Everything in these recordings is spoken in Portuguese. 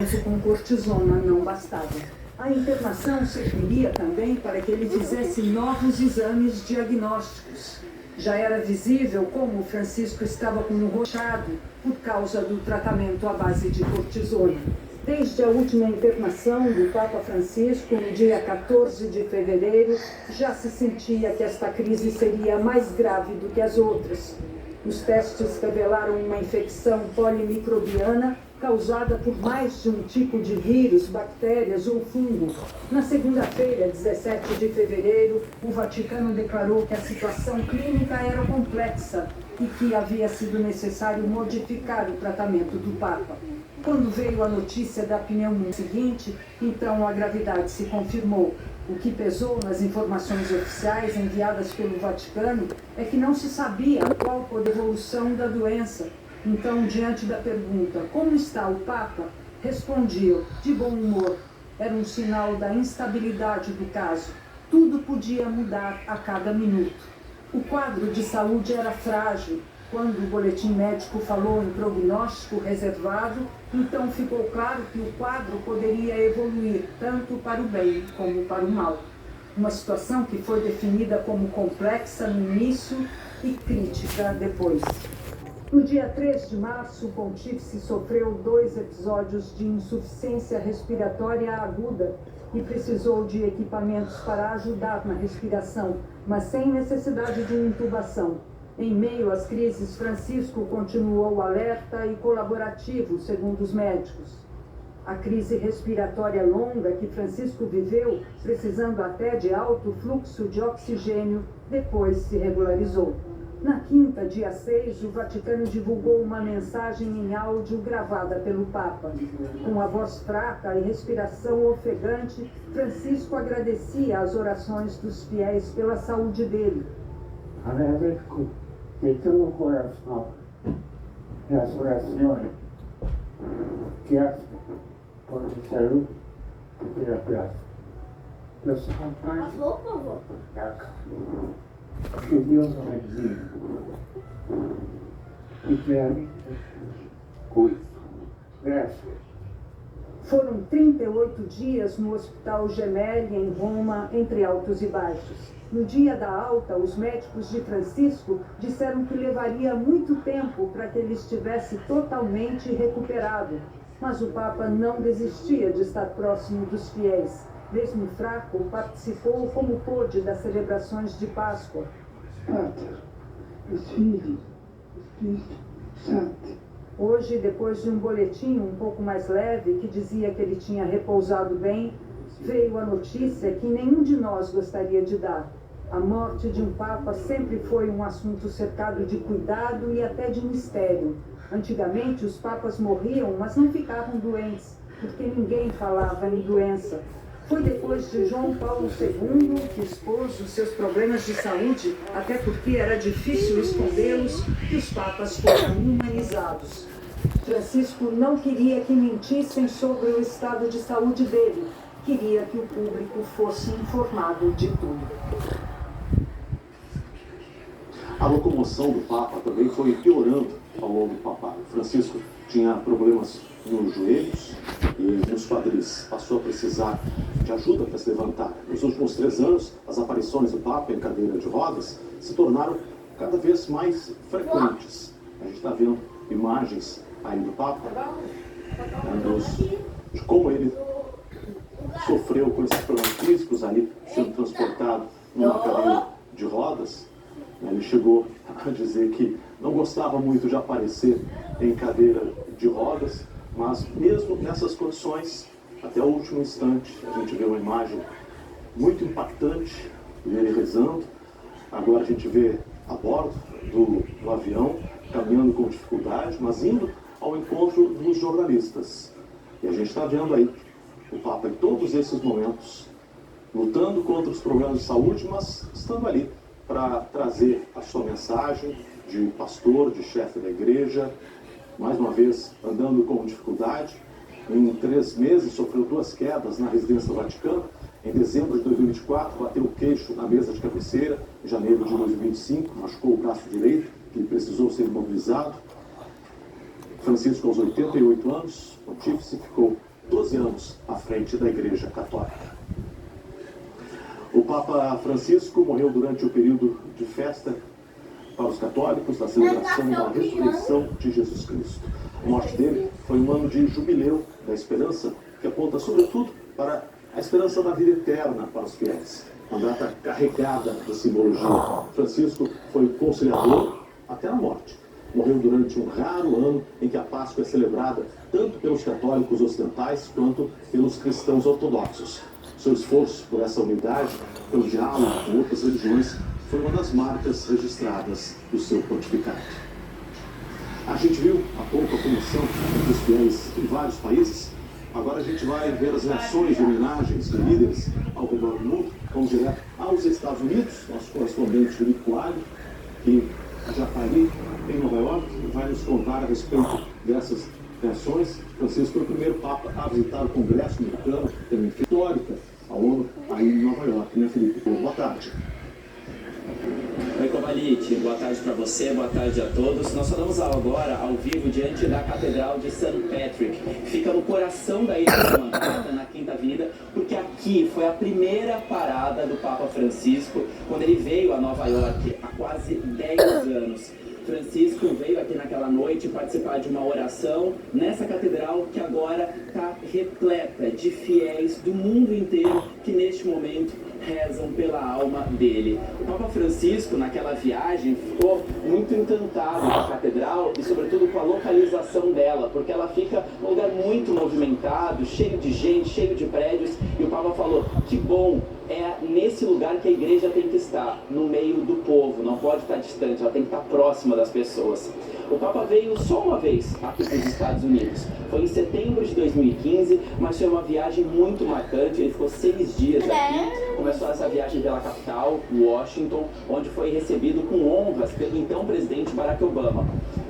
Isso com cortisona não bastava. A internação serviria também para que ele fizesse novos exames diagnósticos. Já era visível como Francisco estava com o roxado por causa do tratamento à base de cortisona. Desde a última internação do Papa Francisco, no dia 14 de fevereiro, já se sentia que esta crise seria mais grave do que as outras. Os testes revelaram uma infecção polimicrobiana causada por mais de um tipo de vírus, bactérias ou fungo. Na segunda-feira, 17 de fevereiro, o Vaticano declarou que a situação clínica era complexa e que havia sido necessário modificar o tratamento do Papa. Quando veio a notícia da pneumonia seguinte, então a gravidade se confirmou. O que pesou nas informações oficiais enviadas pelo Vaticano é que não se sabia qual a evolução da doença. Então, diante da pergunta, como está o Papa? Respondiam, de bom humor. Era um sinal da instabilidade do caso. Tudo podia mudar a cada minuto. O quadro de saúde era frágil. Quando o boletim médico falou em prognóstico reservado, então ficou claro que o quadro poderia evoluir tanto para o bem como para o mal. Uma situação que foi definida como complexa no início e crítica depois. No dia 3 de março, o pontífice sofreu 2 episódios de insuficiência respiratória aguda e precisou de equipamentos para ajudar na respiração, mas sem necessidade de intubação. Em meio às crises, Francisco continuou alerta e colaborativo, segundo os médicos. A crise respiratória longa que Francisco viveu, precisando até de alto fluxo de oxigênio, depois se regularizou. Na quinta, dia 6, o Vaticano divulgou uma mensagem em áudio gravada pelo Papa. Com a voz fraca e respiração ofegante, Francisco agradecia as orações dos fiéis pela saúde dele. Agradeço de todo o coração as orações que hacen por mi salud y pela gracia. Los acompaño acá. Que Deus nos bendiga e que a mim cuide. Graças. Foram 38 dias no Hospital Gemelli, em Roma, entre altos e baixos. No dia da alta, os médicos de Francisco disseram que levaria muito tempo para que ele estivesse totalmente recuperado. Mas o Papa não desistia de estar próximo dos fiéis. Mesmo fraco, participou como pôde das celebrações de Páscoa. Pater, Filho, Espírito Santo. Hoje, depois de um boletim um pouco mais leve que dizia que ele tinha repousado bem, veio a notícia que nenhum de nós gostaria de dar. A morte de um Papa sempre foi um assunto cercado de cuidado e até de mistério. Antigamente, os papas morriam, mas não ficavam doentes, porque ninguém falava em doença. Foi depois de João Paulo II que expôs os seus problemas de saúde, até porque era difícil escondê-los, que os papas foram humanizados. Francisco não queria que mentissem sobre o estado de saúde dele. Queria que o público fosse informado de tudo. A locomoção do Papa também foi piorando ao longo do papado. Francisco tinha problemas nos joelhos e nos quadris. Passou a precisar de ajuda para se levantar. Nos últimos 3 anos, as aparições do Papa em cadeira de rodas se tornaram cada vez mais frequentes. A gente está vendo imagens aí do Papa, de como ele sofreu com esses problemas físicos ali, sendo transportado numa cadeira de rodas. Ele chegou a dizer que não gostava muito de aparecer em cadeira de rodas, mas mesmo nessas condições, até o último instante, a gente vê uma imagem muito impactante dele rezando. Agora a gente vê a bordo do avião, caminhando com dificuldade, mas indo ao encontro dos jornalistas. E a gente está vendo aí o Papa em todos esses momentos, lutando contra os problemas de saúde, mas estando ali para trazer a sua mensagem de pastor, de chefe da igreja, mais uma vez andando com dificuldade. Em 3 meses sofreu 2 quedas na residência do Vaticano. Em dezembro de 2024 bateu o queixo na mesa de cabeceira. Em janeiro de 2025 machucou o braço direito, que precisou ser imobilizado. Francisco, aos 88 anos, pontífice, ficou 12 anos à frente da Igreja Católica. O Papa Francisco morreu durante o período de festa para os católicos da celebração da ressurreição de Jesus Cristo. A morte dele foi um ano de jubileu da esperança, que aponta sobretudo para a esperança da vida eterna para os fiéis. Uma data carregada de simbologia. Francisco foi conciliador até a morte. Morreu durante um raro ano em que a Páscoa é celebrada tanto pelos católicos ocidentais quanto pelos cristãos ortodoxos. Seu esforço por essa unidade, pelo diálogo com outras religiões, foi uma das marcas registradas do seu pontificado. A gente viu há pouco a comoção entre os fiéis em vários países. Agora a gente vai ver as reações de homenagens de líderes ao redor do mundo. Vamos direto aos Estados Unidos. Nosso correspondente Felipe Coalho, que já está ali em Nova York, vai nos contar a respeito dessas reações. Francisco foi o primeiro Papa a visitar o Congresso americano, também histórica, a ONU, aí em Nova York, né, Felipe? Boa tarde. Oi, Kovalit, boa tarde para você, boa tarde a todos. Nós falamos agora ao vivo diante da Catedral de St. Patrick, que fica no coração da ilha de Manhattan, na Quinta Avenida, porque aqui foi a primeira parada do Papa Francisco, quando ele veio a Nova York há quase 10 anos. Francisco veio aqui naquela noite participar de uma oração nessa catedral que agora está repleta de fiéis do mundo inteiro que neste momento rezam pela alma dele. O Papa Francisco, naquela viagem, ficou muito encantado com a catedral e sobretudo com a localização dela, porque ela fica num lugar muito movimentado, cheio de gente, cheio de prédios, e o Papa falou, que bom, é nesse lugar que a igreja tem que estar, no meio do povo, não pode estar distante, ela tem que estar próxima das pessoas. O Papa veio só uma vez aqui para os Estados Unidos, foi em setembro de 2015, mas foi uma viagem muito marcante, ele ficou 6 dias aqui, começou essa viagem pela capital, Washington, onde foi recebido com honras pelo então presidente Barack Obama.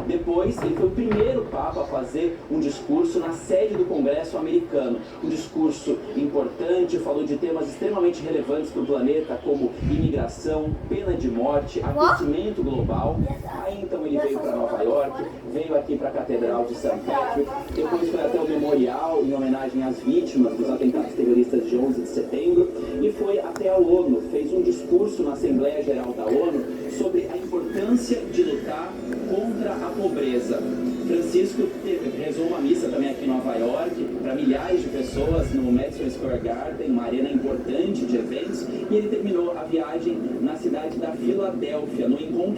Depois, ele foi o primeiro Papa a fazer um discurso na sede do Congresso americano. Um discurso importante, falou de temas extremamente relevantes para o planeta, como imigração, pena de morte, aquecimento global. Aí então ele veio para Nova York, veio aqui para a Catedral de St. Patrick, depois foi até o memorial em homenagem às vítimas dos atentados terroristas de 11 de setembro e foi até a ONU, fez um discurso na Assembleia Geral da ONU sobre a importância de lutar contra a pobreza. Francisco rezou uma missa também aqui em Nova York para milhares de pessoas no Madison Square Garden, uma arena importante de eventos, e ele terminou a viagem na cidade da Filadélfia, no encontro